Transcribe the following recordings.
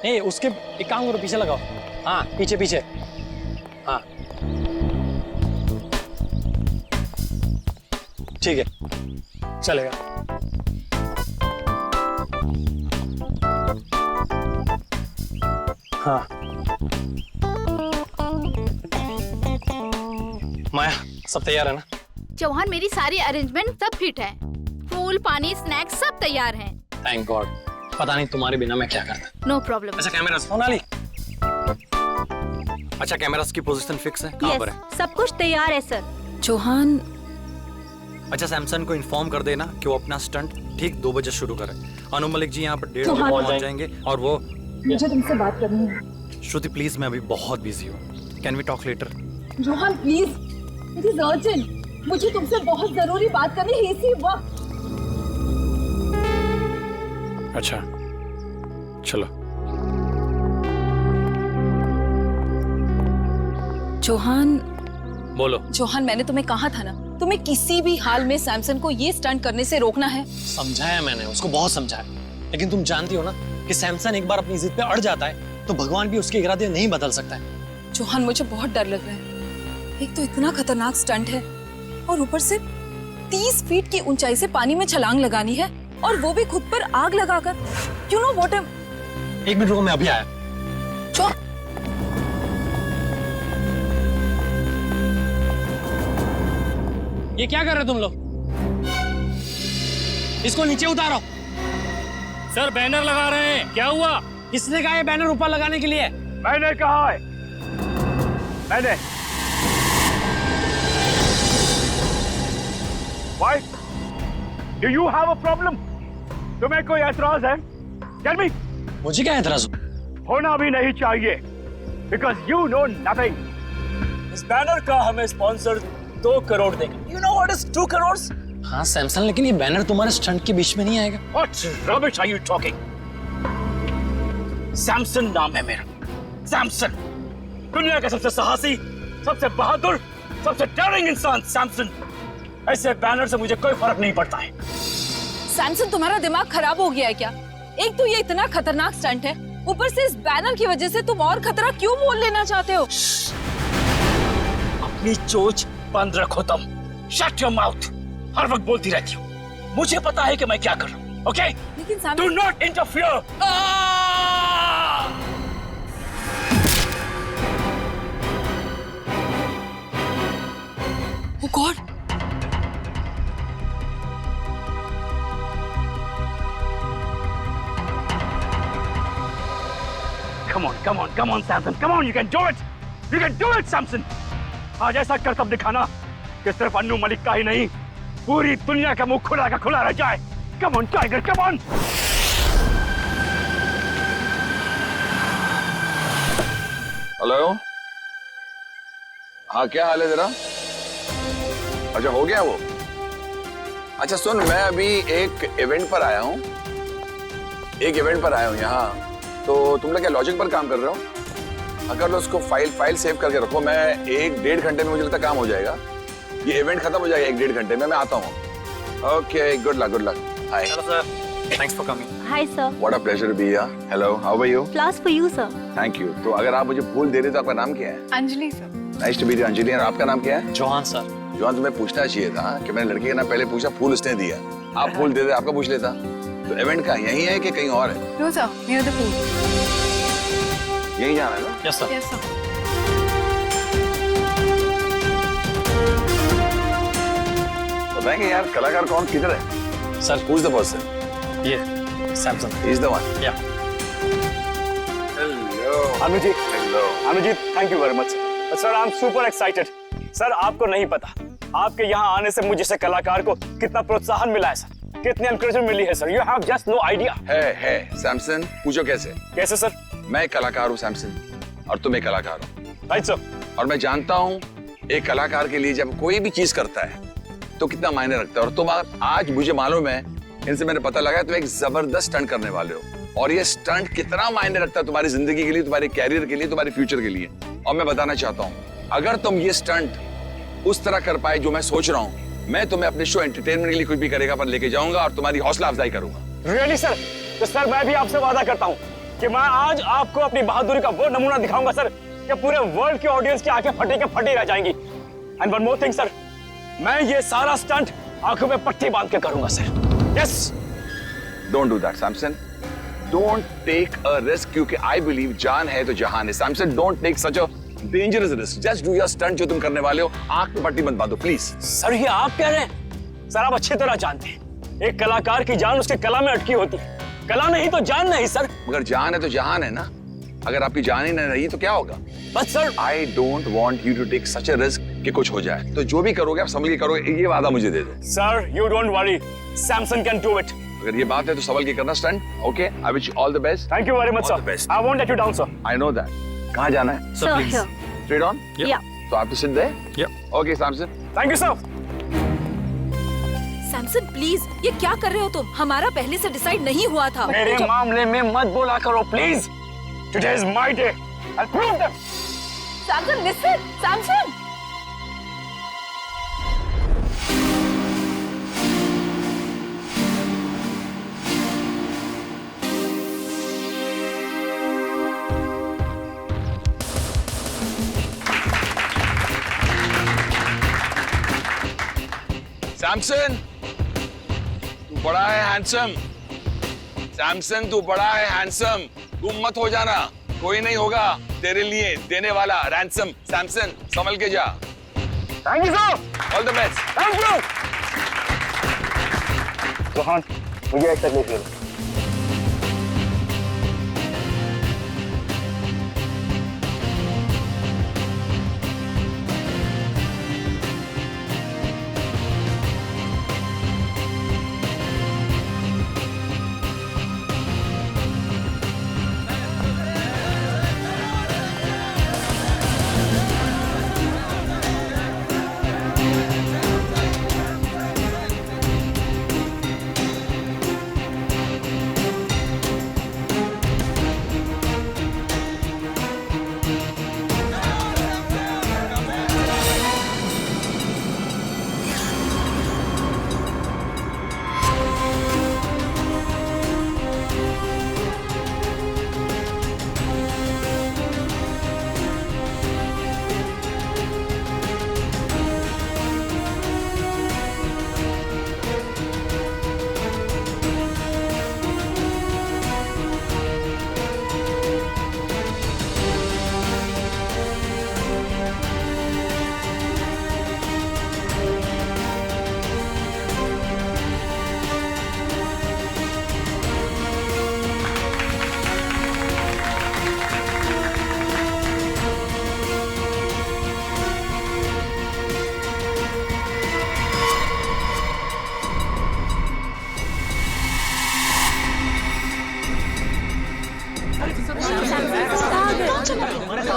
नहीं उसके एक काम करो, पीछे लगाओ। हाँ पीछे पीछे। हाँ ठीक है चलेगा। हाँ माया सब तैयार है ना? चौहान मेरी सारी अरेंजमेंट सब फिट है। फूल पानी स्नैक्स सब तैयार हैं। Thank God. पता नहीं तुम्हारे बिना मैं क्या करता। No problem. अच्छा कैमरा सोनाली। अच्छा कैमरास की पोजीशन फिक्स है? कहाँ पर है? सब कुछ तैयार है सर। चौहान, अच्छा सैमसन को इन्फॉर्म कर देना कि वो अपना स्टंट ठीक 2 बजे शुरू करे। अनु मलिक जी यहाँ पर 1:30 बजे पहुँच जाएंगे और वो मुझे तुमसे बात करनी है। श्रुति प्लीज मैं अभी बहुत बिजी हूँ, can we talk later? Johan please, it is urgent. मुझे तुमसे बहुत जरूरी बात करनी है इसी वक्त। अच्छा चलो। चौहान, बोलो। चौहान मैंने तुम्हें कहा था ना, तुम्हें किसी भी हाल में सैमसन को ये स्टंट करने से रोकना है। समझाया मैंने उसको, बहुत समझाया, लेकिन तुम जानती हो ना कि सैमसन एक बार अपनी जिद पे अड़ जाता है तो भगवान भी उसके इरादे नहीं बदल सकता है। चौहान मुझे बहुत डर लग रहा है। एक तो इतना खतरनाक स्टंट है और ऊपर से 30 फीट की ऊंचाई से पानी में छलांग लगानी है और वो भी खुद पर आग लगाकर। You know what? एक मिनट रुको, मैं अभी आया। ये क्या कर रहे हो तुम लोग? इसको नीचे उतारो। सर बैनर लगा रहे हैं। क्या हुआ? किसने कहा ये बैनर ऊपर लगाने के लिए? मैंने कहा है। मैंने। Why? Do you have a problem? तुम्हें कोई ऐतराज है? Tell me. मुझे क्या ऐतराज होना भी नहीं चाहिए, because you know nothing. इस बैनर का हमें स्पॉन्सर 2 करोड़ देगा। You know what is 2 crores? हाँ सैमसन, लेकिन ये बैनर तुम्हारे स्टंट के बीच में नहीं आएगा। What rubbish are you talking? Samson नाम है मेरा, सैमसन। दुनिया का सबसे साहसी, सबसे बहादुर, सबसे डेयरिंग इंसान सैमसन। ऐसे बैनर से मुझे कोई फर्क नहीं पड़ता है। सैमसन तुम्हारा दिमाग खराब हो गया है क्या? एक तो ये इतना खतरनाक स्टंट है, ऊपर से इस बैनर की वजह से तुम और खतरा क्यों मोल लेना चाहते हो? अपनी चोच बंद रखो तुम। Shut your mouth. हर वक्त बोलती रहती हो। मुझे पता है कि मैं क्या कर रहा हूँ, ओके? लेकिन do not interfere. Oh God! Come on, Samson. Come on, you can do it. You can do it, Samson. आज ऐसा करतब दिखाना कि सिर्फ अन्नू मलिक का ही नहीं, पूरी दुनिया का मुंह खुला का खुला रह जाए। Come on, Tiger, come on. Hello, हाँ क्या हाल है तेरा? अच्छा हो गया वो? अच्छा सुन, मैं अभी एक इवेंट पर आया हूँ। यहाँ। तो तुम लोग क्या लॉजिक पर काम कर रहे हो? अगर उसको फाइल सेव करके रखो, मैं 1-1.5 घंटे में मुझे लगता काम हो जाएगा। ये इवेंट खत्म हो जाएगा 1-1.5 घंटे में। मैं आता हूँ। Okay, good luck. हाय। चलो sir, thanks for coming. Hi sir. What a pleasure to be here. Hello, how are you? Flowers for you sir. Thank you. तो अगर आप मुझे फूल दे रहे तो आपका नाम क्या है? Anjali sir. Nice to meet you Anjali. और आपका नाम क्या है? चौहान सर। जॉन, तुम्हें पूछना चाहिए था कि मैंने लड़के का नाम पहले पूछा, फूल उसने दिया। आप फूल दे दे, आपका पूछ लेता। तो इवेंट का यही है कि कहीं और है? No sir, near the pool. यही जाना है ना? Yes sir. Yes sir. बताएंगे यार कलाकार कौन किधर है? Sir Who's the person? ये सैमसन। He's the one. या Hello. Anuji, Hello. Anuji, thank you very much. Sir, I am super excited. Sir, आपको नहीं पता, आपके यहाँ आने से मुझे से कलाकार को कितना प्रोत्साहन मिला है सर, कितनी एनकरेजमेंट मिली है sir. You have just no idea. है सैमसन, पूछो कैसे? कैसे सर? मैं एक कलाकार हूँ सैमसन, और तुम एक कलाकार हो। Right sir. और मैं जानता हूँ एक कलाकार के लिए जब कोई भी चीज करता है तो कितना मायने रखता है। और तुम आज मुझे मालूम है, इनसे मैंने पता लगा, तुम एक जबरदस्त स्टंट करने वाले हो। और ये स्टंट कितना मायने रखता है तुम्हारी जिंदगी के लिए, तुम्हारे कैरियर के लिए, तुम्हारे फ्यूचर के लिए। और मैं बताना चाहता हूँ, अगर तुम ये स्टंट उस तरह कर पाए जो मैं सोच रहा हूँ, मैं तुम्हें अपने शो एंटरटेनमेंट के लिए कुछ भी करेगा पर लेके जाऊंगा और तुम्हारी हौसला अफजाई करूंगा। Really sir? तो सर मैं भी आपसे वादा करता हूँ, कि मैं आज आपको अपनी बहादुरी का वो नमूना दिखाऊंगा सर कि पूरे वर्ल्ड के ऑडियंस की आंखें फटी के फटी रह जाएंगी। And one more thing sir, मैं ये सारा स्टंट आंखों में पट्टी बांध के करूंगा sir. Yes. Don't do that Samson, don't take a risk, क्योंकि आई बिलीव जान है तो जहान है। Samson, don't take such a dangerous risk, just do your stunt जो तुम करने वाले हो। आंख में पट्टी मत बांधो प्लीज। सर ये आप कह रहे हैं? सर आप अच्छी तरह जानते हैं एक कलाकार की जान उसके कला में अटकी होती है, कला नहीं तो जान नहीं सर। मगर जान है तो जहान है ना, अगर आपकी जान ही नहीं रही तो क्या होगा? बस sir I don't want you to take such a risk कि कुछ हो जाए। तो जो भी करोगे आप संभल के करोगे, ये वादा मुझे दे दो। Sir you don't worry, Samson can do it. अगर ये बात है तो संभल के करना stunt. Okay, I wish you all the best. Thank you very much All the sir, best. I won't let you down sir. I know that. कहाँ जाना है? Sir please. Straight on? या तो आप तो सिद्ध है। Okay Samson. Thank you sir. Samson please, ये क्या कर रहे हो तुम? हमारा पहले से डिसाइड नहीं हुआ था। मेरे मामले में मत बोला करो please. Today is my day, I prove them. Samson listen, Samson. Samson, तू बड़ा है हैंडसम। सैमसन, तू बड़ा है हैंडसम। तुम मत हो जाना, कोई नहीं होगा तेरे लिए देने वाला रैंसम। सैमसन, संभल के जा। Thank you sir. All the best. Thank you. Rohan, मुझे एक तकलीफ है।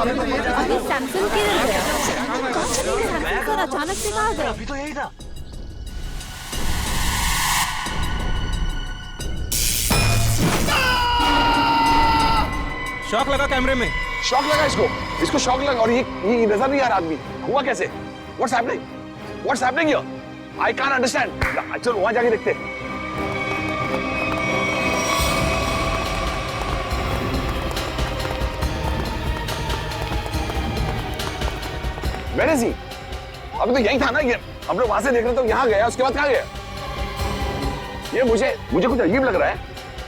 अभी सैमसन किधर गया? सैमसन सर अचानक से कहाँ गए? अभी तो यही था। शॉक लगा कैमरे में। शॉक लगा इसको शॉक लगा। और ये नजर नहीं आ रहा आदमी। हुआ कैसे? What's happening here? I can't understand. चलो वहां जाके देखते हैं। Where is he? अभी तो यही था ना ये। हम लोग वहां से देख रहे तो यहाँ गया, उसके बाद कहाँ गया? ये मुझे कुछ अजीब लग रहा है।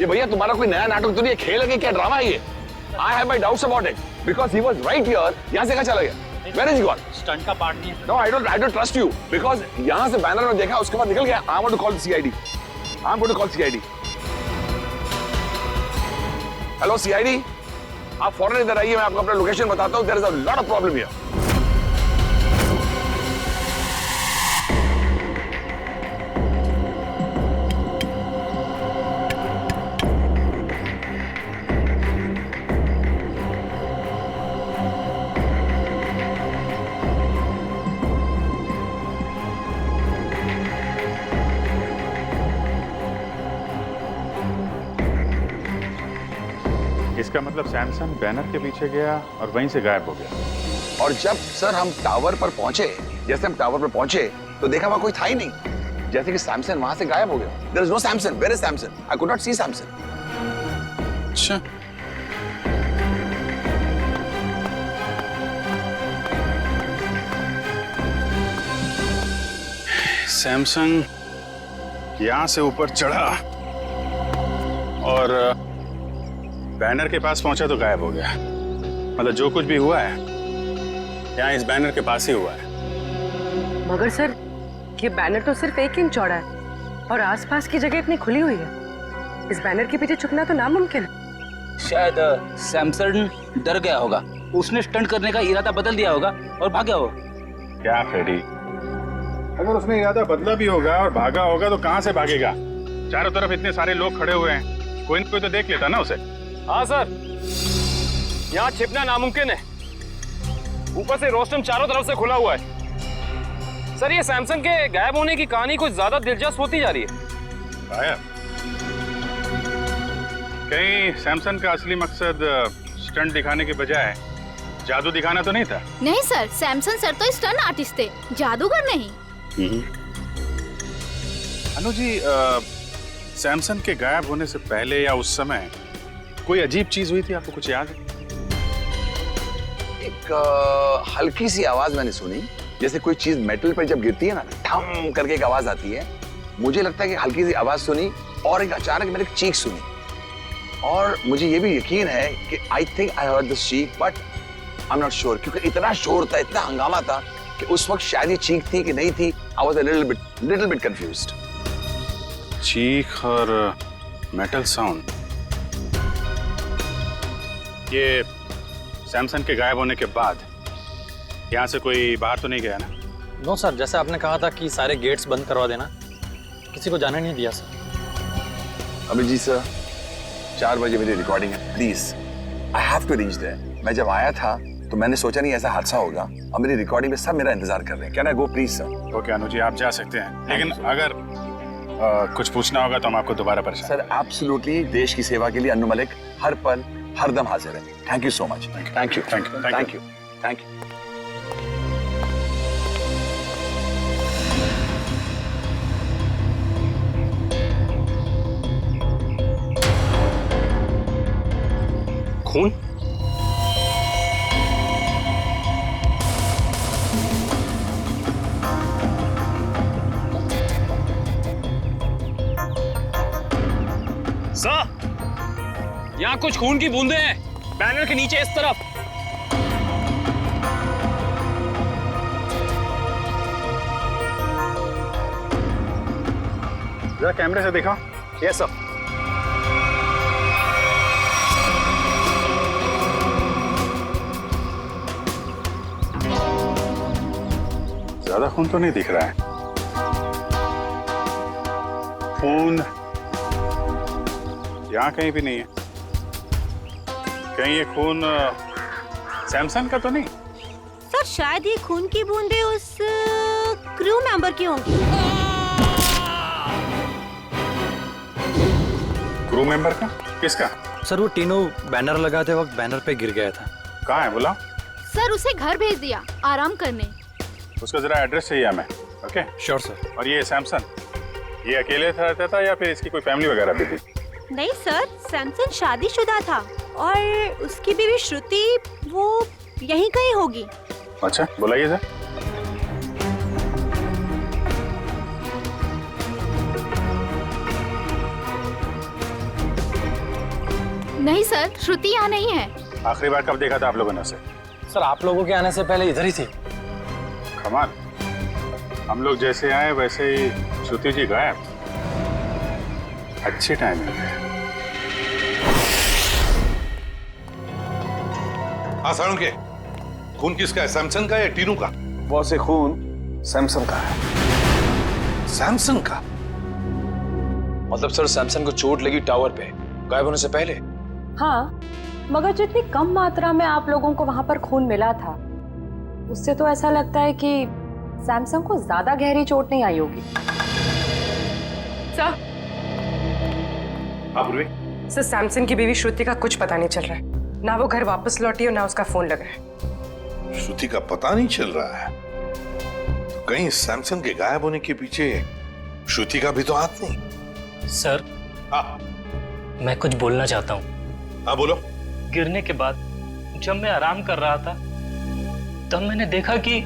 ये भैया तुम्हारा कोई नया नाटक तो नहीं, खेल है कि क्या ड्रामा है ये? I have my doubts about it because he was right here. यहाँ से कहाँ चला गया? Where is he gone? Stunt का पार्ट नहीं है। No, I don't trust you because यहाँ से बैनर में देखा, उसके बाद निकल गया। I want to call the CID. I'm going to call CID. Hello CID, आप फौरन इधर आइए, मैं आपको अपना लोकेशन बताता हूँ। There is a lot of problem here. इसका मतलब सैमसन बैनर के पीछे गया और वहीं से गायब हो गया। और जब सर हम टावर पर पहुंचे, जैसे हम टावर पर पहुंचे तो देखा वहां कोई था ही नहीं, जैसे कि सैमसन वहां से गायब हो गया। There is no Samson. Where is Samson? I could not see Samson. अच्छा, सैमसंग यहाँ से ऊपर चढ़ा और बैनर के पास पहुंचा तो गायब हो गया। मतलब जो कुछ भी हुआ है यहाँ इस बैनर के पास ही हुआ है। मगर सर, ये बैनर तो सिर्फ 1 इंच चौड़ा है और आसपास की जगह इतनी खुली हुई है। इस बैनर के पीछे छुपना तो नामुमकिन है। शायद सैमसन डर गया होगा, उसने स्टंट करने का इरादा बदल दिया होगा और भागा होगा। क्या फ्रेडी, अगर उसने इरादा बदला भी होगा और भागा होगा तो कहाँ से भागेगा? चारों तरफ इतने सारे लोग खड़े हुए हैं, कोई न कोई तो देख लेता ना उसे। हाँ सर, यहाँ छिपना नामुमकिन है। ऊपर से रोस्टम चारों तरफ से खुला हुआ है। सर, ये सैमसंग के गायब होने की कहानी कुछ ज्यादा दिलचस्प होती जा रही है। गायब? कहीं सैमसंग का असली मकसद स्टंट दिखाने के बजाय जादू दिखाना तो नहीं था? नहीं सर, सैमसन सर तो स्टंट आर्टिस्ट थे, जादूगर नहीं। अनु जी, सैमसंग के गायब होने से पहले या उस समय कोई अजीब चीज हुई थी, आपको कुछ याद है? एक हल्की सी आवाज मैंने सुनी, जैसे कोई चीज मेटल पर जब गिरती है ना, ठम करके एक आवाज आती है। मुझे लगता है कि हल्की सी आवाज सुनी और एक अचानक मैंने एक चीख सुनी, और मुझे ये भी यकीन है कि I think I heard this चीख, but I am not sure, क्योंकि इतना शोर था, इतना हंगामा था कि उस वक्त शायद ये चीख थी कि नहीं थी। I was a little bit confused. चीख और मेटल साउंड, ये सैमसंग के गायब होने के बाद यहाँ से कोई बाहर तो नहीं गया ना? नो सर, जैसे आपने कहा था कि सारे गेट्स बंद करवा देना, किसी को जाने नहीं दिया सर। अभिजीत सर, 4 बजे मेरी रिकॉर्डिंग है, please I have to reach there. मैं जब आया था तो मैंने सोचा नहीं ऐसा हादसा होगा, और मेरी रिकॉर्डिंग में सब मेरा इंतजार कर रहे हैं। Can I go please sir? Okay Anu ji, आप जा सकते हैं, लेकिन अगर कुछ पूछना होगा तो हम आपको दोबारा परेशान। सर एब्सोल्युटली, देश की सेवा के लिए अन्नू मलिक हर पल हर दम हाजिर है। Thank you so much. Thank you thank you thank you thank you. खून? सर, यहाँ कुछ खून की बूंदें हैं, बैनर के नीचे इस तरफ। जरा कैमरे से दिखाओ। Yes sir. ज्यादा खून तो नहीं दिख रहा है। खून यहाँ कहीं भी नहीं है। कहीं ये खून सैमसंग का तो नहीं? सर, शायद ये खून की बूंदें उस क्रू मेंबर की होंगी। क्रू मेंबर का? किसका? सर, वो तीनों बैनर लगाते वक्त बैनर पे गिर गया था। कहाँ है बुलाओ? सर, उसे घर भेज दिया आराम करने। उसका जरा एड्रेस चाहिए हमें। Okay sure sir. और ये सैमसंग, ये अकेले रहता था या फिर इसकी कोई फैमिली वगैरह भी थी? नहीं सर, सैमसन शादीशुदा था और उसकी बीवी श्रुति वो यहीं कहीं होगी। अच्छा, बुलाइए सर। नहीं सर, श्रुति यहाँ नहीं है। आखिरी बार कब देखा था आप लोगों ने उसे? सर, आप लोगों के आने से पहले इधर ही थी। कमाल, हम लोग जैसे आए वैसे ही श्रुति जी गायब। अच्छी टाइमिंग है। हाँ सारुण के, खून किसका है, सैमसंग का या टीनू का? वो से खून सैमसंग का है। सैमसंग का? मतलब सर, सैमसंग को चोट लगी टावर पे गायब होने से पहले। हाँ, मगर जितनी कम मात्रा में आप लोगों को वहां पर खून मिला था, उससे तो ऐसा लगता है कि सैमसंग को ज्यादा गहरी चोट नहीं आई होगी। सर, सर, सैमसंग की बीवी श्रुति का कुछ पता नहीं चल रहा है। ना वो घर वापस लौटी और ना उसका फोन लग रहा है। श्रुति का पता नहीं चल रहा है तो कहीं सैमसंग के गायब होने के पीछे श्रुति का भी तो हाथ नहीं? सर, मैं कुछ बोलना चाहता हूँ। हाँ बोलो। गिरने के बाद जब मैं आराम कर रहा था तब मैंने देखा कि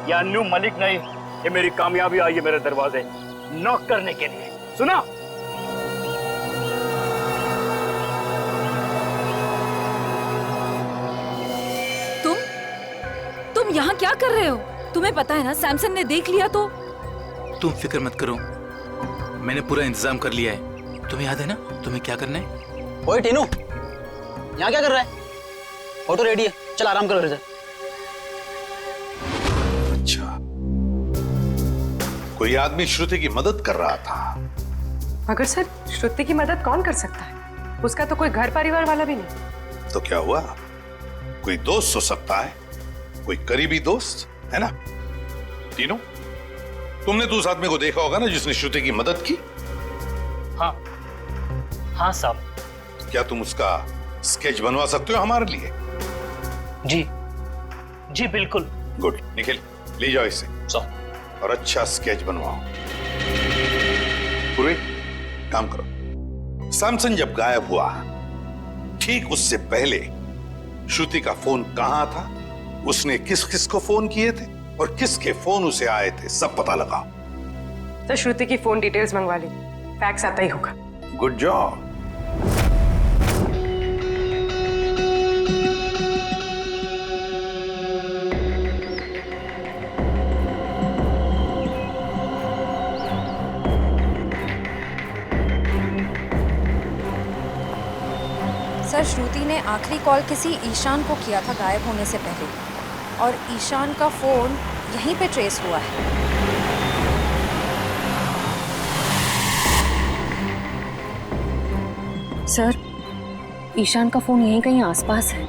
ये अन्नू मलिक नहीं, ये मेरी कामयाबी आई है मेरे दरवाजे नॉक करने के लिए। सुना? तुम यहाँ क्या कर रहे हो? तुम्हें पता है ना सैमसन ने देख लिया तो? तुम फिक्र मत करो, मैंने पूरा इंतजाम कर लिया है। तुम्हें याद है ना तुम्हें क्या करना है? ओए टीनू, यहाँ क्या कर रहा है? ऑटो रेडी है, चल आराम करो इधर। अच्छा, कोई आदमी श्रुति की मदद कर रहा था। मगर सर, श्रुति की मदद कौन कर सकता है? उसका तो कोई घर परिवार वाला भी नहीं। तो क्या हुआ? कोई दोस्त हो सकता है, कोई करीबी दोस्त, है ना? तीनों, तुमने तो उस आदमी को देखा होगा ना जिसने श्रुति की मदद की? हाँ साहब। क्या तुम उसका स्केच बनवा सकते हो हमारे लिए? जी बिल्कुल। गुड, निखिल ले जाओ इसे और अच्छा स्केच बनवाओ। पूरे काम करो। सैमसन जब गायब हुआ, ठीक उससे पहले श्रुति का फोन कहां था, उसने किस किस को फोन किए थे और किसके फोन उसे आए थे, सब पता लगाओ। तो श्रुति की फोन डिटेल्स मंगवा ली, फैक्स आता ही होगा। Good job. सर, श्रुति ने आखिरी कॉल किसी ईशान को किया था गायब होने से पहले, और ईशान का फोन यहीं पे ट्रेस हुआ है। सर, ईशान का फोन यहीं कहीं आसपास है।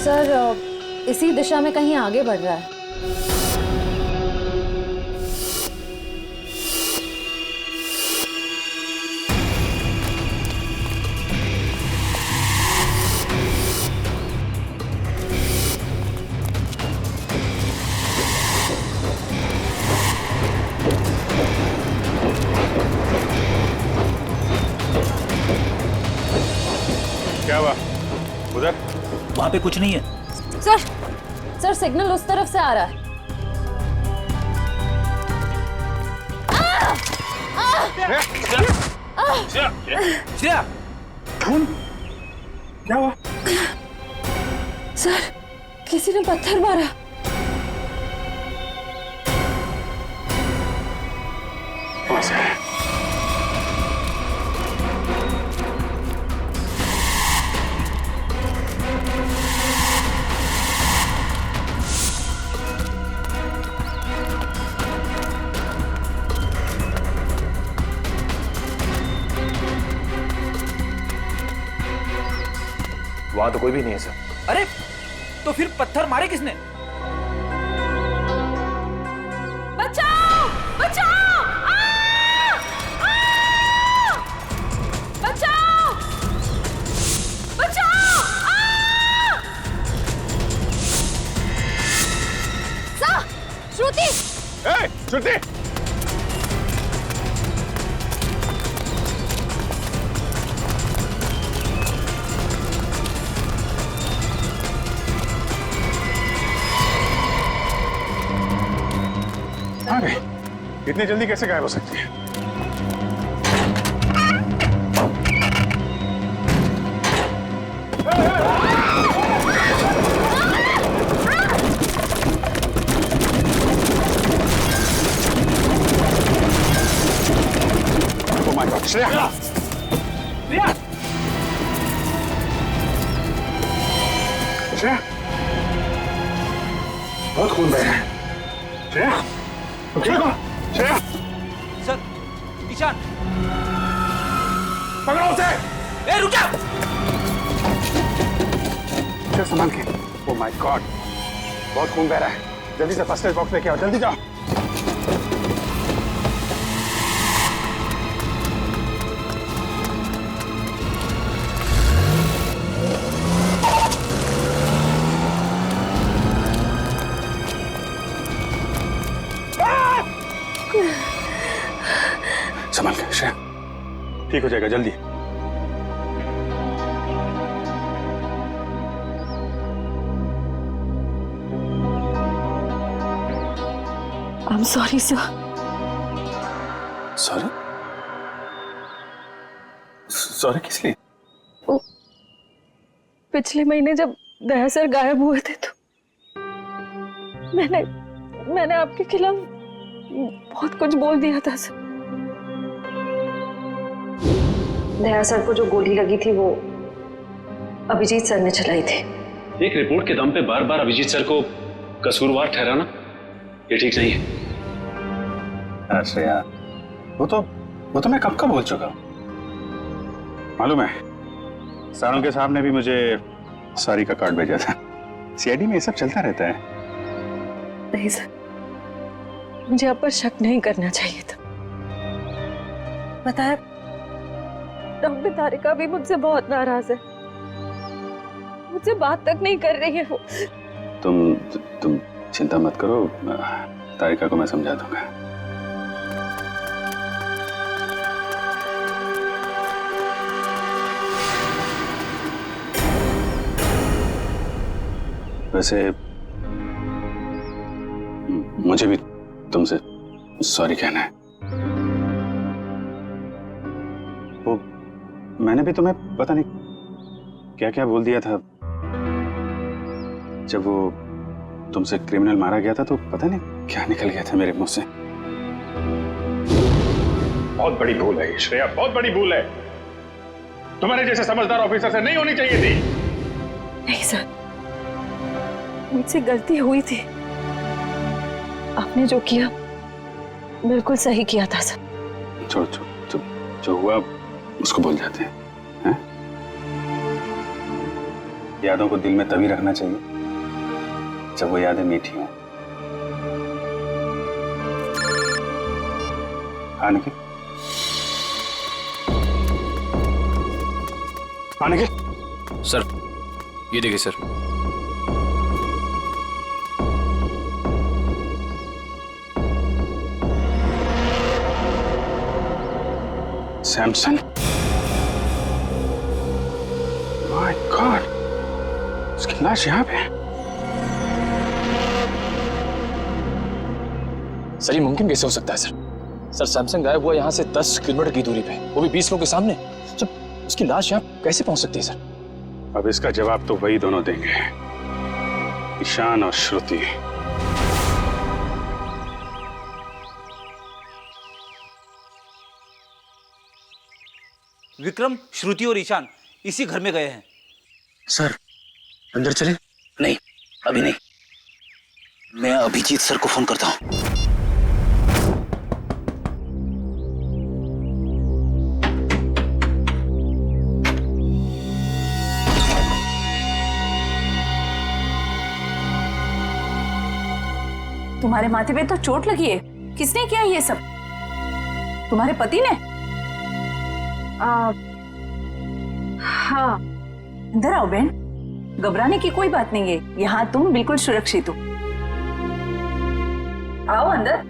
सर, इसी दिशा में कहीं आगे बढ़ रहा है। क्या हुआ उधर? वहां पे कुछ नहीं है। सर सिग्नल उस तरफ से आ रहा है। श्रेया, क्या हुआ? सर, किसी ने पत्थर मारा। वहां तो कोई भी नहीं है सर। अरे तो फिर पत्थर मारे किसने? बचाओ! बचाओ! बचाओ! बचाओ! श्रुति! श्रुति! इतनी जल्दी कैसे गायब हो सकती है? Oh my God, Shreya! Shreya! बहुत खून बह रहा है। श्रेया! तुम ठीक हो? श्रेया! सर, ईशान! पकड़ो उसे! ए, रुक जा! श्रेया, संभाल के। Oh my God, बहुत खून बह रहा है। जल्दी से फर्स्ट एड बॉक्स लेके आओ, जल्दी जाओ। श्रेया, ठीक हो जाएगा जल्दी। I'm sorry, sir. Sorry? Sorry किस लिए? पिछले महीने जब दया सर गायब हुए थे तो मैंने आपके खिलाफ बहुत कुछ बोल दिया था सर। दया सर को जो गोली लगी थी वो अभिजीत सर ने चलाई थी। एक रिपोर्ट के दम पे बार बार अभिजीत सर को कसूरवार ठहराना ये ठीक नहीं है। श्रेया, वो तो मैं कब का बोल चुका हूं। मालूम है, सारंग के साहब ने भी मुझे सॉरी का कार्ड भेजा था। सीआईडी में ये सब चलता रहता है। नहीं सर, मुझे आप पर शक नहीं करना चाहिए था। बताया, डॉक्टर तारिका भी मुझसे बहुत नाराज है, मुझसे बात तक नहीं कर रही है वो। तुम चिंता मत करो, तारिका को मैं समझा दूंगा। वैसे मुझे भी तुमसे सॉरी कहना है। वो मैंने भी तुम्हें पता नहीं क्या क्या बोल दिया था। जब वो तुमसे क्रिमिनल मारा गया था तो पता नहीं क्या निकल गया था मेरे मुंह से। बहुत बड़ी भूल है श्रेया, बहुत बड़ी भूल है। तुम्हारे जैसे समझदार ऑफिसर से नहीं होनी चाहिए थी। नहीं सर, मुझसे गलती हुई थी। आपने जो किया बिल्कुल सही किया था सर। छोड़, जो हुआ उसको भूल जाते हैं। यादों को दिल में तभी रखना चाहिए जब वो यादें मीठी हों। हाँ निखिल, हाँ निखिल। सर ये देखिए सर। सैमसन, माय गॉड, उसकी लाश यहाँ पे है। सर ये मुमकिन कैसे हो सकता है सर? सर सैमसंग गायब हुआ यहाँ से 10 किलोमीटर की दूरी पे, वो भी 20 लोगों के सामने। सर उसकी लाश यहाँ कैसे पहुंच सकती है सर? अब इसका जवाब तो वही दोनों देंगे, ईशान और श्रुति। विक्रम, श्रुति और ईशान इसी घर में गए हैं। सर अंदर चले? नहीं, अभी नहीं। मैं अभिजीत सर को फोन करता हूं। तुम्हारे माथे पे तो चोट लगी है। किसने किया ये सब? तुम्हारे पति ने? हाँ। अंदर आओ बहन, घबराने की कोई बात नहीं है, यहाँ तुम बिल्कुल सुरक्षित हो। आओ अंदर।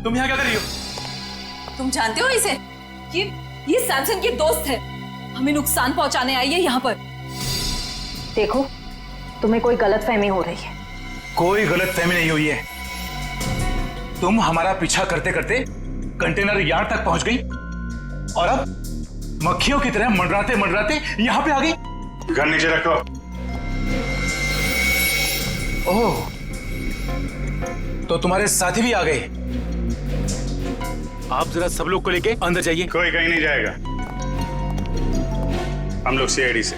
तुम यहाँ क्या कर रही हो? तुम जानते हो इसे? ये सैमसन की दोस्त है, हमें नुकसान पहुंचाने आई है यहाँ पर। देखो, तुम्हें कोई गलतफहमी हो रही है। कोई गलतफहमी नहीं हुई है। तुम हमारा पीछा करते करते कंटेनर यार्ड तक पहुंच गई और अब मक्खियों की तरह मंडराते मंडराते यहाँ पे आ गई। गन नीचे रखो। ओह, तो तुम्हारे साथी भी आ गए। आप जरा सब लोग को लेके अंदर जाइए। कोई कहीं नहीं जाएगा, हम लोग सीआईडी से।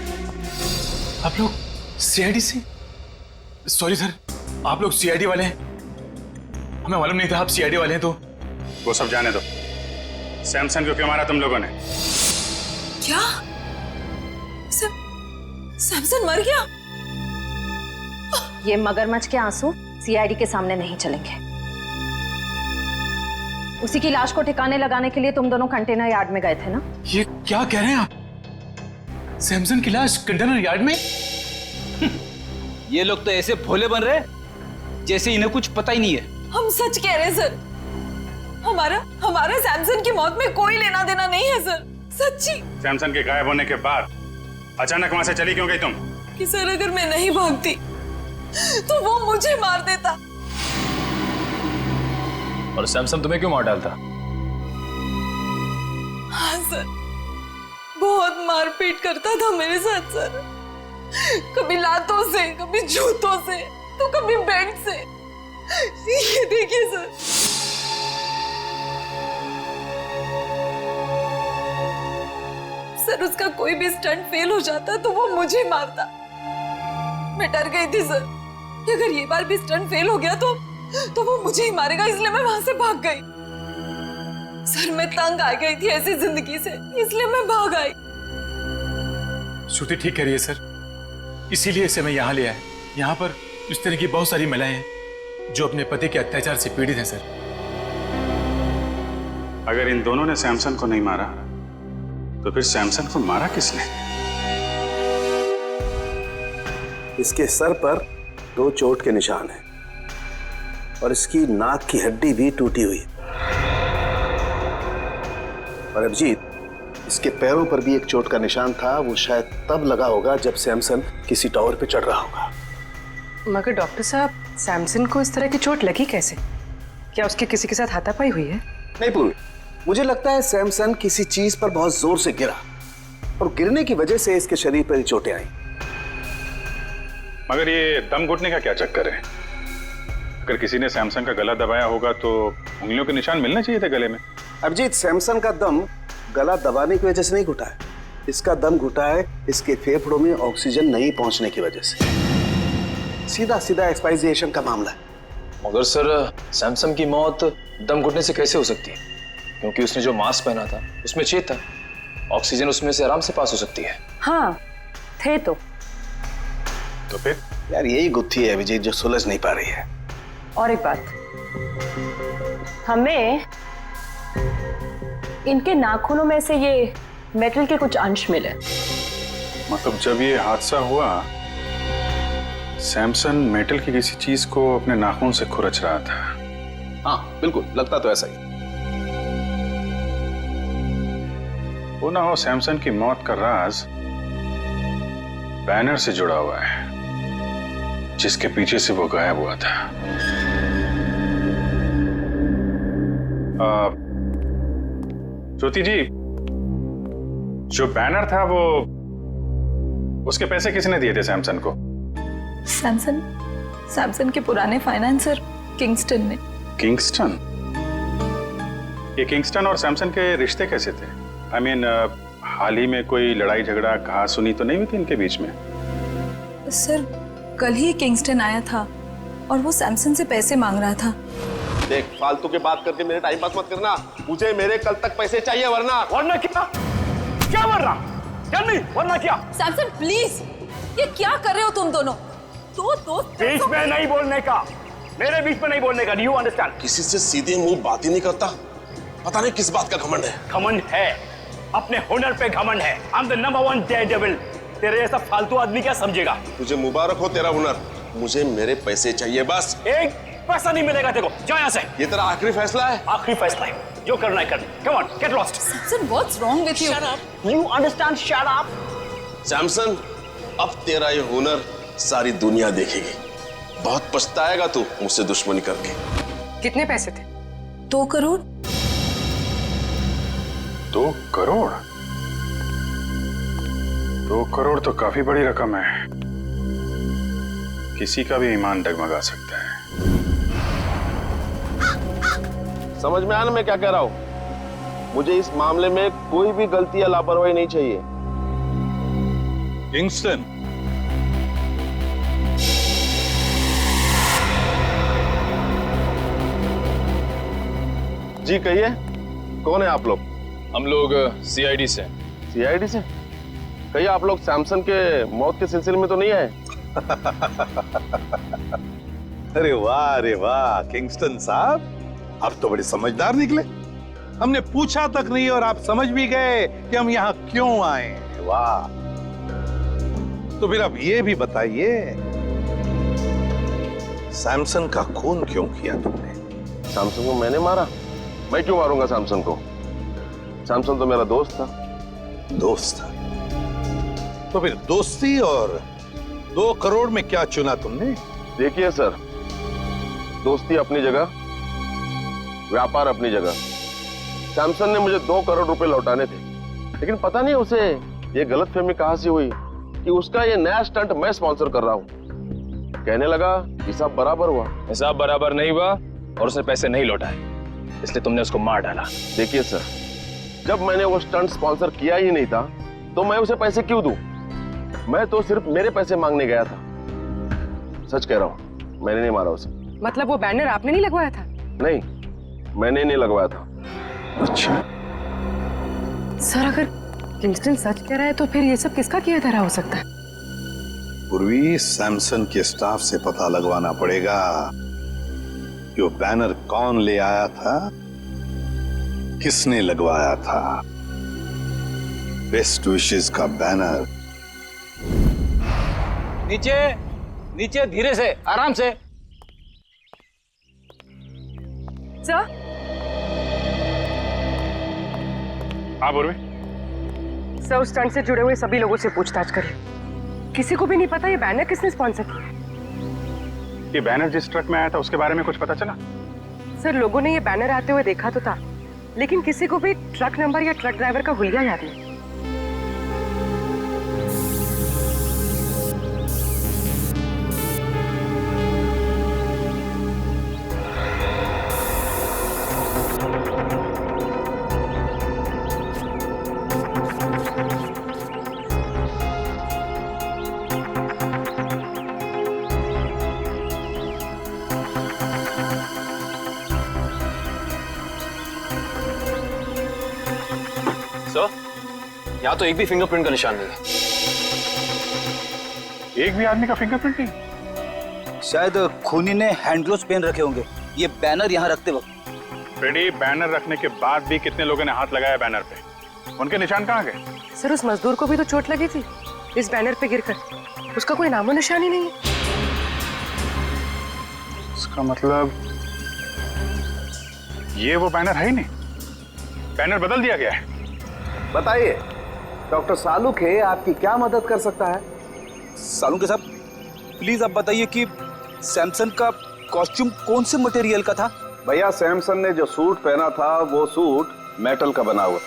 आप लोग सीआईडी से? सॉरी सर, आप लोग सीआईडी वाले हैं? हमें मालूम नहीं था आप सीआईडी वाले हैं। तो वो सब जाने दो। सैमसन को क्यों मारा तुम लोगों ने? क्या? सैमसन मर गया? ये मगरमच्छ के आंसू सीआईडी के सामने नहीं चलेंगे। उसी की लाश को ठिकाने लगाने के लिए तुम दोनों कंटेनर यार्ड में गए थे ना? ये क्या कह रहे हैं आप? सैमसन की लाश कंटेनर यार्ड में? ये लोग तो ऐसे भोले बन रहे जैसे इन्हें कुछ पता ही नहीं है। हम सच कह रहे हैं सर, हमारा सैमसन की मौत में कोई लेना देना नहीं है सर, सच्ची। सैमसन के गायब होने के बाद अचानक वहां से चली क्यों गई तुम? कि सर अगर मैं नहीं भागती तो वो मुझे मार देता। और सैमसन तुम्हें क्यों मार डालता? हाँ सर, बहुत मारपीट करता था मेरे साथ सर, कभी लातों से, कभी जूतों से, तो कभी बेल्ट से। ये देखिए सर। सर उसका कोई भी स्टंट फेल हो जाता तो वो मुझे मारता। मैं डर गई थी सर कि अगर ये बार भी स्टंट फेल हो गया तो वो मुझे ही मारेगा, इसलिए मैं वहां से भाग गई। सर मैं तंग आ गई थी ऐसी जिंदगी से, इसलिए मैं भाग आई। श्रुति ठीक कह रही है सर, इसीलिए इसे मैं यहाँ ले आया। यहाँ पर इस तरह की बहुत सारी महिलाएं हैं जो अपने पति के अत्याचार से पीड़ित हैं सर। अगर इन दोनों ने सैमसन को नहीं मारा तो फिर सैमसन को मारा किसने? इसके सर पर 2 चोट के निशान हैं और इसकी नाक की हड्डी भी टूटी हुई है। और अभिजीत, इसके पैरों पर भी एक चोट का निशान था, वो शायद तब लगा होगा जब सैमसन किसी टावर पे चढ़ रहा होगा। मगर डॉक्टर साहब, सैमसन को इस तरह की चोट लगी कैसे? क्या उसके किसी के साथ हाथापाई हुई है? नहीं पूर्वी, मुझे लगता है सैमसन किसी चीज पर बहुत जोर से गिरा और गिरने की वजह से इसके शरीर पर ही चोटें आई। मगर ये दम घुटने का क्या चक्कर है? अगर किसी ने सैमसन का गला दबाया होगा तो उंगलियों के निशान मिलने चाहिए थे गले में। अभिजीत, सैमसन का दम गला दबाने की वजह से नहीं घुटा है, इसका दम घुटा है इसके फेफड़ों में ऑक्सीजन नहीं पहुंचने की वजह से। सीधा सीधा एक्सपाइरेशन का मामला है। मगर सर, सैमसन की मौत दम घुटने से कैसे हो सकती है? क्योंकि उसने जो मास्क पहना था उसमें छेद था, ऑक्सीजन उसमें से आराम से पास हो सकती है। हाँ थे तो फिर यार यही गुत्थी है अभिजीत जो सुलझ नहीं पा रही है। और एक बात, हमें इनके नाखूनों में से ये मेटल के कुछ अंश मिले। मतलब जब ये हादसा हुआ सैमसन मेटल की किसी चीज को अपने नाखून से खुरच रहा था। हाँ बिल्कुल, लगता तो ऐसा ही। वो ना हो सैमसन की मौत का राज बैनर से जुड़ा हुआ है जिसके पीछे से वो गायब हुआ था। ज्योति जी, जो बैनर था वो उसके पैसे किसने दिए थे सैमसन को? सैमसन के पुराने फाइनेंसर किंगस्टन ने। किंगस्टन? ये किंगस्टन और सैमसन के रिश्ते कैसे थे? I mean, हाल ही में कोई लड़ाई झगड़ा कहा सुनी तो नहीं हुई थी इनके बीच में? सर कल ही किंगस्टन आया था और वो सैमसन से पैसे मांग रहा था। देख, फालतू की बात करके मेरे टाइम पास मत करना, मुझे मेरे कल तक पैसे चाहिए, वरना क्या वरना? वरना क्या? सैमसन प्लीज, ये क्या कर रहे हो तुम दोनों? दो दोस्त बीच में नहीं बोलने का, मेरे बीच में नहीं बोलने का। Do you understand? किसी से सीधे मुंह बात ही नहीं करता, पता नहीं किस बात का घमंड है। घमंड है, अपने हुनर पे घमंड है। I am the number 1 Daredevil. तेरे जैसा फालतू आदमी क्या समझेगा? तुझे मुबारक हो तेरा हुनर, मुझे मेरे पैसे चाहिए बस। एक पैसा नहीं मिलेगा तेरे को, जा यहाँ से। ये तेरा आखिरी फैसला है? आखिरी फैसला है, जो करना है कर। Come on, get lost. Samson, what's wrong with you? Shut up, you understand? Shut up. Samson, अब तेरा ये हुनर सारी दुनिया देखेगी, बहुत पछताएगा तू मुझसे दुश्मनी करके। कितने पैसे थे? 2 करोड़। 2 करोड़? 2 करोड़ तो काफी बड़ी रकम है, किसी का भी ईमान डगमगा सकता है। समझ में आया ना मैं क्या कह रहा हूं? मुझे इस मामले में कोई भी गलती या लापरवाही नहीं चाहिए। किंगस्टन, जी कहिए, कौन है आप लोग? हम लोग सीआईडी से। सीआईडी से? कहिए, आप लोग सैमसन के मौत के सिलसिले में तो नहीं आए? अरे वाह किंगस्टन साहब, आप तो बड़े समझदार निकले। हमने पूछा तक नहीं और आप समझ भी गए कि हम यहाँ क्यों आए। वाह। तो फिर अब ये भी बताइए, सैमसन का खून क्यों किया तुमने? सैमसन को मैंने मारा? मैं क्यों मारूंगा सैमसन को? सैमसन तो मेरा दोस्त था। दोस्त था? तो फिर दोस्ती और 2 करोड़ में क्या चुना तुमने? देखिए सर, दोस्ती अपनी जगह, व्यापार अपनी जगह। सैमसन ने मुझे 2 करोड़ रुपए लौटाने थे, लेकिन पता नहीं उसे ये गलतफहमी कहां से हुई कि उसका ये नया स्टंट मैं स्पॉन्सर कर रहा हूं। कहने लगा हिसाब बराबर हुआ। हिसाब बराबर नहीं हुआ और उसने पैसे नहीं लौटाए, इसलिए तुमने उसको मार डाला। देखिए सर, जब मैंने वो स्टंट स्पॉन्सर किया ही नहीं था तो मैं उसे पैसे क्यों दूं? मैं तो सिर्फ मेरे पैसे मांगने गया था। सच कह रहा हूं, मैंने नहीं मारा उसे। मतलब वो बैनर आपने नहीं लगवाया था? नहीं, मैंने नहीं लगवाया था। अच्छा सर, अगर किंगस्टन सच कह रहा है तो फिर ये सब किसका किया धरा हो सकता है? पूर्वी, सैमसन के स्टाफ से पता लगवाना पड़ेगा कि वो बैनर कौन ले आया था, किसने लगवाया था। बेस्ट विशेस का बैनर। नीचे नीचे, धीरे से, आराम से। सर? हाँ पूर्वी। सर, उस स्टंट से जुड़े हुए सभी लोगों से पूछताछ करिए। किसी को भी नहीं पता ये बैनर किसने स्पॉन्सर किया। ये बैनर जिस ट्रक में आया था उसके बारे में कुछ पता चला? सर, लोगों ने ये बैनर आते हुए देखा तो था, लेकिन किसी को भी ट्रक नंबर या ट्रक ड्राइवर का हुलिया याद नहीं। यहाँ तो एक भी फिंगरप्रिंट का निशान नहीं है। एक भी आदमी का फिंगरप्रिंट नहीं? शायद खूनी ने हैंड ग्लोव्स पहन रखे होंगे ये बैनर यहाँ रखते वक्त। फ्रेडी, बैनर रखने के बाद भी कितने लोगों ने हाथ लगाया बैनर पे? उनके निशान कहाँ गए? सर, उस मजदूर को भी तो चोट लगी थी इस बैनर पे गिरकर। उसका कोई नामो निशान ही नहीं है। इसका मतलब ये वो बैनर है ही नहीं, बैनर बदल दिया गया है। बताइए डॉक्टर सालुखे, आपकी क्या मदद कर सकता है? सालुखे साहब, प्लीज आप बताइए कि सैमसन का कॉस्ट्यूम कौन से मटेरियल का था? भैया, सैमसन ने जो सूट पहना था वो सूट मेटल का बना हुआ।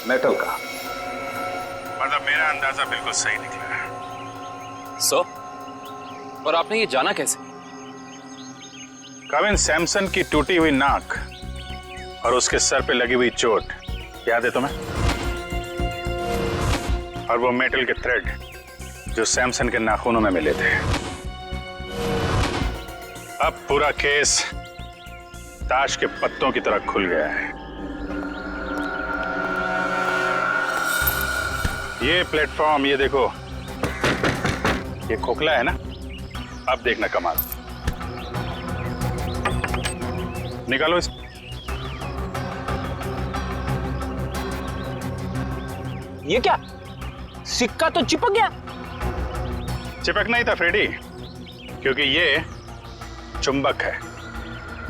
मेटल का। मतलब मेरा अंदाजा बिल्कुल सही निकला है। सर, और आपने ये जाना कैसे? कविन, सैमसन की टूटी हुई नाक और उसके सर पे लगी हुई चोट याद है तुम्हें? और वो मेटल के थ्रेड जो सैमसन के नाखूनों में मिले थे। अब पूरा केस ताश के पत्तों की तरह खुल गया है। ये प्लेटफॉर्म, ये देखो, ये खोखला है ना? अब देखना कमाल। निकालो इस। ये क्या? सिक्का तो चिपक गया। चिपक नहीं था फ्रेडी, क्योंकि ये चुंबक है।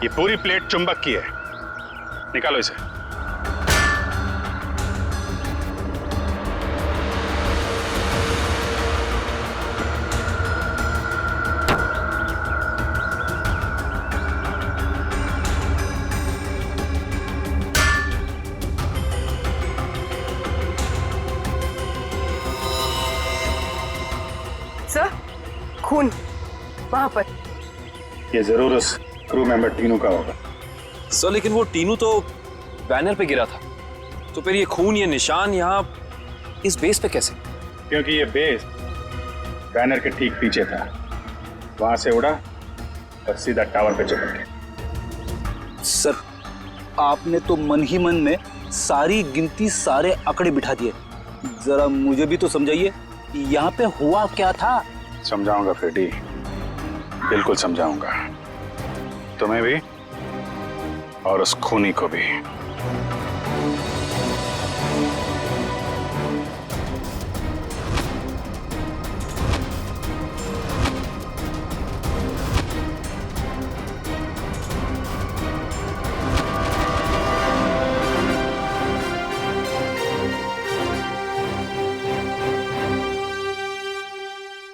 ये पूरी प्लेट चुंबक की है। निकालो इसे। सर, खून वहां पर। ये जरूर उस क्रू मेंबर टीनू का होगा। सर, लेकिन वो टीनू तो बैनर पे गिरा था, तो फिर ये खून, ये निशान यहाँ इस बेस पे कैसे? क्योंकि ये बेस बैनर के ठीक पीछे था, वहां से उड़ा और सीधा टावर पे चिपक गया। सर, आपने तो मन ही मन में सारी गिनती, सारे आंकड़े बिठा दिए। जरा मुझे भी तो समझाइए यहाँ पे हुआ क्या था? समझाऊंगा फ्रेडी, बिल्कुल समझाऊंगा, तुम्हें भी और उस खूनी को भी।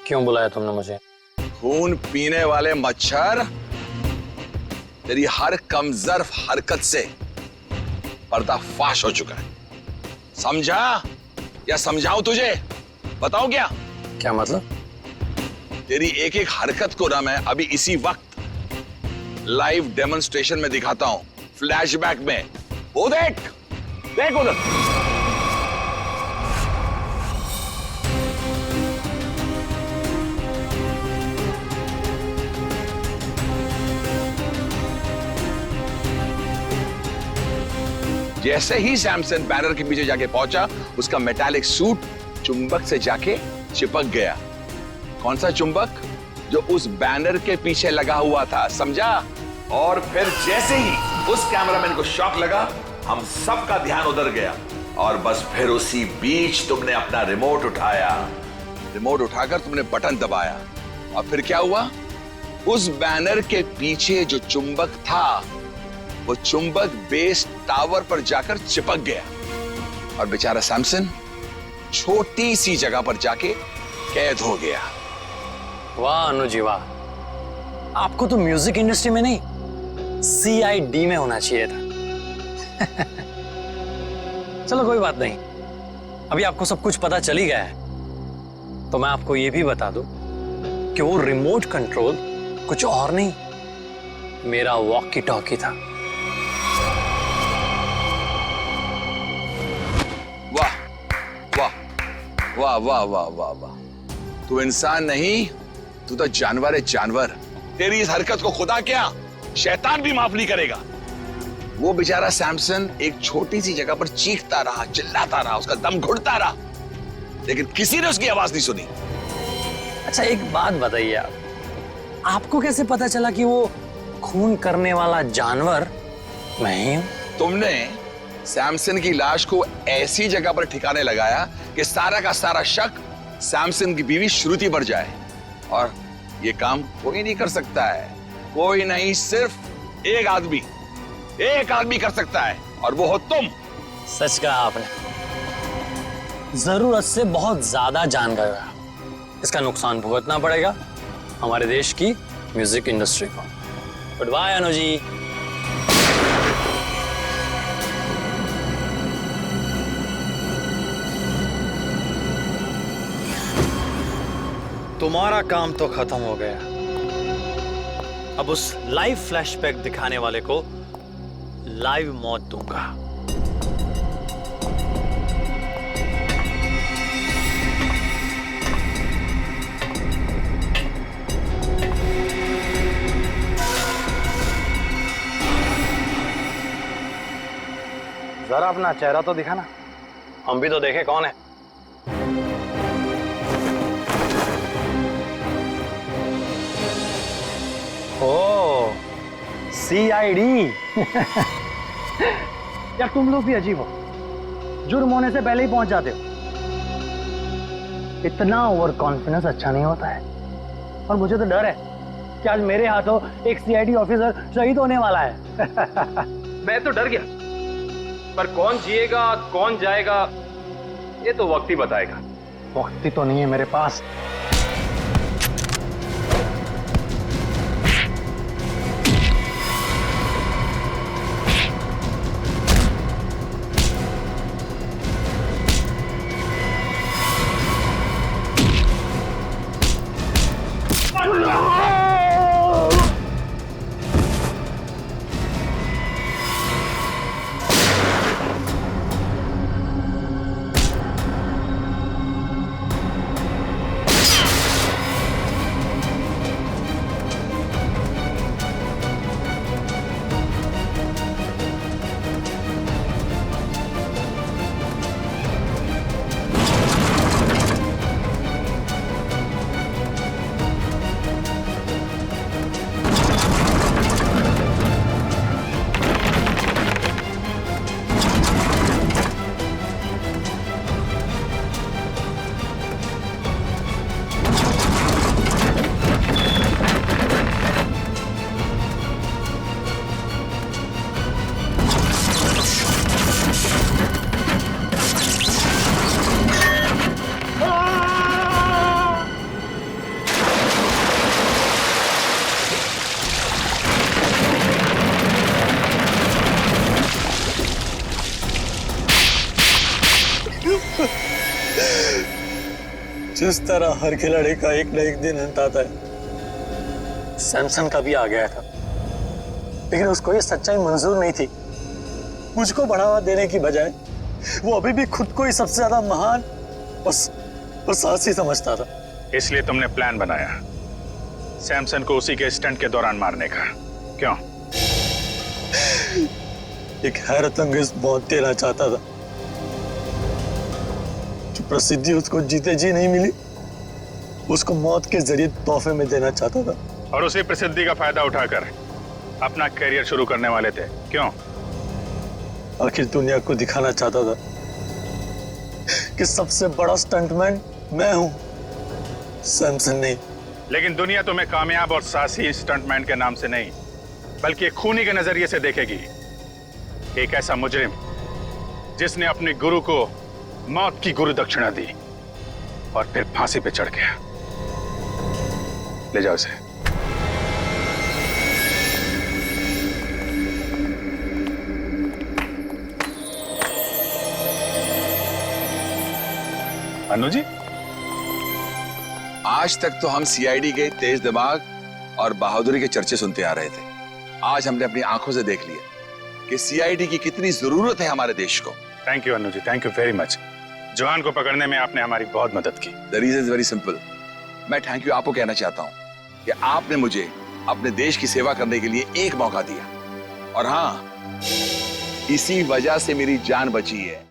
क्यों बुलाया तुमने मुझे? खून पीने वाले मच्छर, तेरी हर कमजोर हरकत से पर्दाफाश हो चुका है। समझा या समझाऊं तुझे? बताऊं क्या? क्या मतलब? तेरी एक एक हरकत को ना मैं अभी इसी वक्त लाइव डेमोन्स्ट्रेशन में दिखाता हूं, फ्लैशबैक में। वो देख, देख उधर। जैसे ही सैमसन बैनर के पीछे जाके पहुंचा, उसका मेटालिक सूट चुंबक से जाके चिपक गया। कौन सा चुंबक? जो उस बैनर के पीछे लगा हुआ था, समझा? और फिर जैसे ही उस कैमरामैन को शॉक लगा, हम सबका ध्यान उधर गया और बस फिर उसी बीच तुमने अपना रिमोट उठाया। रिमोट उठाकर तुमने बटन दबाया और फिर क्या हुआ? उस बैनर के पीछे जो चुंबक था, वो चुंबक बेस टावर पर जाकर चिपक गया और बेचारा सैमसन छोटी सी जगह पर जाके कैद हो गया। वाह अनुजी वाह, आपको तो म्यूजिक इंडस्ट्री में नहीं, CID में होना चाहिए था। चलो कोई बात नहीं, अभी आपको सब कुछ पता चल ही गया है, तो मैं आपको यह भी बता दूं कि वो रिमोट कंट्रोल कुछ और नहीं, मेरा वॉकी टॉकी था। वाह वाह वाह वाह वाह वाह वाह, तू इंसान नहीं, तू तो जानवर है, जानवर। तेरी इस हरकत को खुदा क्या, शैतान भी माफ नहीं करेगा। वो बेचारा सैमसन एक छोटी सी जगह पर चीखता रहा, चिल्लाता रहा, उसका दम घुटता रहा, लेकिन किसी ने उसकी आवाज नहीं सुनी। अच्छा एक बात बताइए आप, आपको कैसे पता चला कि वो खून करने वाला जानवर मैं ही हूं? तुमने सैमसन की लाश को ऐसी जगह पर ठिकाने लगाया कि सारा का सारा शक सैमसन की बीवी श्रुति पर जाए, और ये काम कोई नहीं कर सकता है। कोई नहीं, सिर्फ एक आदमी कर सकता है, और वो हो तुम। सच कहा आपने, जरूरत से बहुत ज्यादा जान गया, इसका नुकसान भुगतना पड़ेगा हमारे देश की म्यूजिक इंडस्ट्री को। Good bye Anuji. तुम्हारा काम तो खत्म हो गया, अब उस लाइव फ्लैशबैक दिखाने वाले को लाइव मौत दूंगा। जरा अपना चेहरा तो दिखाना, हम भी तो देखे कौन है। ओ CID। यार तुम लोग भी अजीब हो, जुर्म होने से पहले ही पहुंच जाते हो। इतना ओवर कॉन्फिडेंस अच्छा नहीं होता है, और मुझे तो डर है कि आज मेरे हाथों एक CID ऑफिसर शहीद होने वाला है। मैं तो डर गया, पर कौन जिएगा कौन जाएगा ये तो वक्त ही बताएगा। वक्त ही तो नहीं है मेरे पास। जिस तरह हर खिलाड़ी का एक न एक दिन अंत आता है, सैमसन का भी आ गया था, लेकिन उसको ये सच्चाई मंजूर नहीं थी। मुझको बढ़ावा देने की बजाय वो अभी भी खुद को ही सबसे ज्यादा महान और साहसी समझता था। इसलिए तुमने प्लान बनाया सैमसन को उसी के स्टंट के दौरान मारने का, क्यों? एक हैरतअंगेज मौत देना चाहता था। जो प्रसिद्धि उसको जीते जी नहीं मिली, उसको मौत के जरिए तोहफे में देना चाहता था। और उसी प्रसिद्धि का फायदा उठाकर अपना करियर शुरू करने वाले थे, क्यों? आखिर दुनिया को दिखाना चाहता था कि सबसे बड़ा स्टंटमैन मैं हूं, सैमसन नहीं। लेकिन दुनिया तुम्हें कामयाब और साहसी स्टंटमैन के नाम से नहीं, बल्कि एक खूनी के नजरिए से देखेगी। एक ऐसा मुजरिम जिसने अपने गुरु को मौत की गुरु दक्षिणा दी और फिर फांसी पे चढ़ गया। ले जाओ इसे। अनु जी, आज तक तो हम सीआईडी के तेज दिमाग और बहादुरी के चर्चे सुनते आ रहे थे। आज हमने अपनी आंखों से देख लिया कि सीआईडी की कितनी जरूरत है हमारे देश को। Thank you Anu ji, thank you very much. जवान को पकड़ने में आपने हमारी बहुत मदद की। The reason is very simple. मैं थैंक यू आपको कहना चाहता हूं कि आपने मुझे अपने देश की सेवा करने के लिए एक मौका दिया, और हाँ, इसी वजह से मेरी जान बची है।